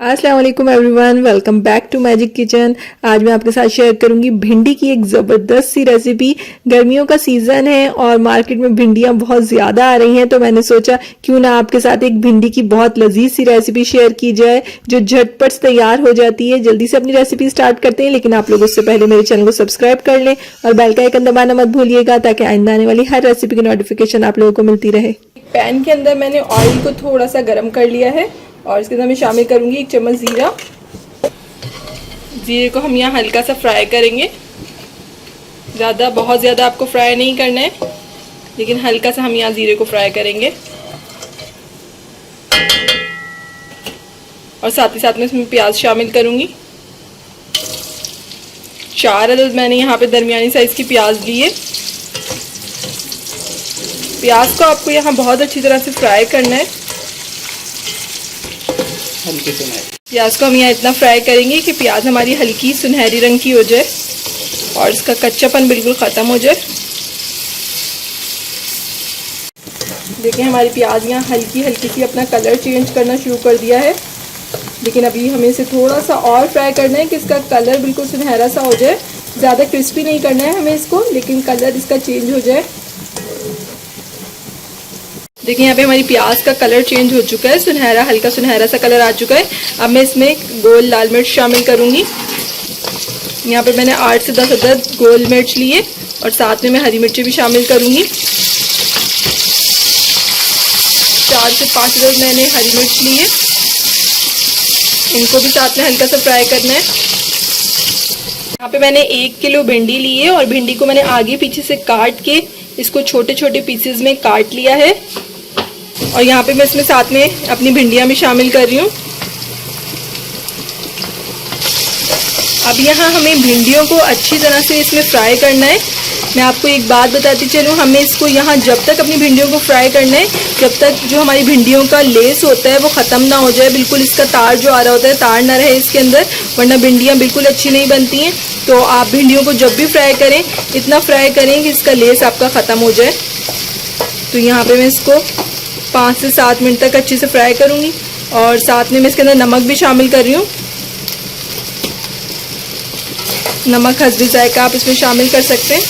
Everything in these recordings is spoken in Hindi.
अस्सलाम वालेकुम everyone, welcome back to magic kitchen. आज मैं आपके साथ शेयर करूंगी भिंडी की एक ज़बरदस्त सी रेसिपी। गर्मियों का सीज़न है और मार्केट में भिंडियां बहुत ज़्यादा आ रही हैं, तो मैंने सोचा क्यों ना आपके साथ एक भिंडी की बहुत लजीज सी रेसिपी शेयर की जाए जो झटपट तैयार हो जाती है। जल्दी से अपनी रेसिपी स्टार्ट करते हैं, लेकिन आप लोग उससे पहले मेरे चैनल को सब्सक्राइब कर लें और बेल का आइकन दबाना मत भूलिएगा ताकि आइंदा आने वाली हर रेसिपी की नोटिफिकेशन आप लोगों को मिलती रहे। पैन के अंदर मैंने ऑयल को थोड़ा सा गर्म कर लिया है और इसके अंदर मैं शामिल करूंगी 1 चम्मच जीरा। जीरे को हम यहाँ हल्का सा फ्राई करेंगे, बहुत ज़्यादा आपको फ्राई नहीं करना है, लेकिन हल्का सा हम यहाँ जीरे को फ्राई करेंगे। और साथ ही साथ में इसमें प्याज शामिल करूंगी। 4 अदद मैंने यहाँ पे दरमियानी साइज की प्याज ली है। प्याज को आपको यहाँ बहुत अच्छी तरह से फ्राई करना है। प्याज को हम यहाँ इतना फ्राई करेंगे कि प्याज हमारी हल्की सुनहरी रंग की हो जाए और इसका कच्चापन बिल्कुल ख़त्म हो जाए। देखिए हमारी प्याज यहाँ हल्की सी अपना कलर चेंज करना शुरू कर दिया है, लेकिन अभी हमें इसे थोड़ा सा और फ्राई करना है कि इसका कलर बिल्कुल सुनहरा सा हो जाए। ज़्यादा क्रिस्पी नहीं करना है हमें इसको, लेकिन कलर इसका चेंज हो जाए। देखिए यहाँ पे हमारी प्याज का कलर चेंज हो चुका है, हल्का सुनहरा सा कलर आ चुका है। अब मैं इसमें गोल लाल मिर्च शामिल करूंगी। यहाँ पे मैंने 8 से 10 अदद गोल मिर्च लिए और साथ में मैं हरी मिर्ची भी शामिल करूंगी। 4 से 5 अदद मैंने हरी मिर्च लिए, इनको भी साथ में हल्का सा फ्राई करना है। यहाँ पे मैंने 1 किलो भिंडी ली है और भिंडी को मैंने आगे पीछे से काट के इसको छोटे छोटे पीसेस में काट लिया है। और यहाँ पे मैं इसमें साथ में अपनी भिंडियाँ भी शामिल कर रही हूँ। अब यहाँ हमें भिंडियों को अच्छी तरह से इसमें फ्राई करना है। मैं आपको एक बात बताती चलूँ, हमें इसको यहाँ जब तक अपनी भिंडियों को फ्राई करना है जब तक जो हमारी भिंडियों का लेस होता है वो ख़त्म ना हो जाए, बिल्कुल इसका तार जो आ रहा होता है तार ना रहे इसके अंदर, वरना भिंडियाँ बिल्कुल अच्छी नहीं बनती हैं। तो आप भिंडियों को जब भी फ्राई करें इतना फ्राई करें कि इसका लेस आपका ख़त्म हो जाए। तो यहाँ पे मैं इसको 5 से 7 मिनट तक अच्छे से फ्राई करूँगी और साथ में मैं इसके अंदर नमक भी शामिल कर रही हूँ। नमक हस्बे जायका आप इसमें शामिल कर सकते हैं।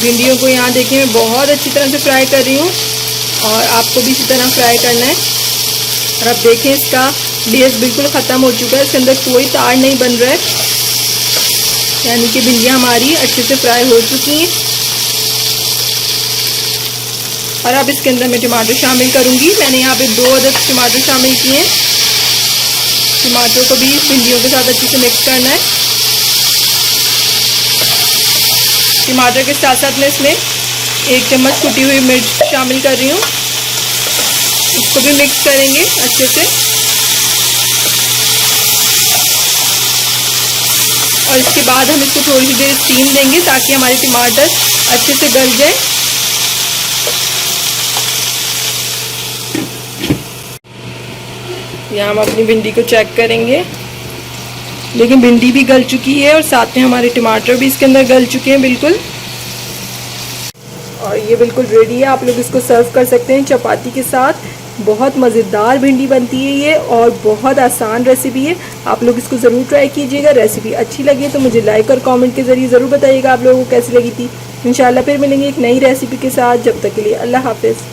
भिंडियों को यहाँ देखिए मैं बहुत अच्छी तरह से फ्राई कर रही हूँ और आपको भी इसी तरह फ्राई करना है। और अब देखें इसका लेस बिल्कुल ख़त्म हो चुका है, इसके अंदर कोई तार नहीं बन रहा है, यानी कि भिंडियाँ हमारी अच्छे से फ्राई हो चुकी हैं। और अब इसके अंदर मैं टमाटर शामिल करूँगी। मैंने यहाँ पे 2 अदद टमाटर शामिल किए हैं। टमाटर को भी भिंडियों के साथ अच्छे से मिक्स करना है। टमाटर के साथ साथ मैं इसमें 1 चम्मच कुटी हुई मिर्च शामिल कर रही हूँ। इसको भी मिक्स करेंगे अच्छे से और इसके बाद हम इसको थोड़ी सी देर स्टीम देंगे ताकि हमारे टमाटर अच्छे से गल जाए। यहाँ हम अपनी भिंडी को चेक करेंगे, लेकिन भिंडी भी गल चुकी है और साथ में हमारे टमाटर भी इसके अंदर गल चुके हैं बिल्कुल। और ये बिल्कुल रेडी है, आप लोग इसको सर्व कर सकते हैं चपाती के साथ। बहुत मज़ेदार भिंडी बनती है ये और बहुत आसान रेसिपी है, आप लोग इसको ज़रूर ट्राई कीजिएगा। रेसिपी अच्छी लगी तो मुझे लाइक और कमेंट के ज़रिए ज़रूर बताइएगा आप लोगों को कैसी लगी थी। इंशाल्लाह फिर मिलेंगे एक नई रेसिपी के साथ, जब तक के लिए अल्लाह हाफिज़।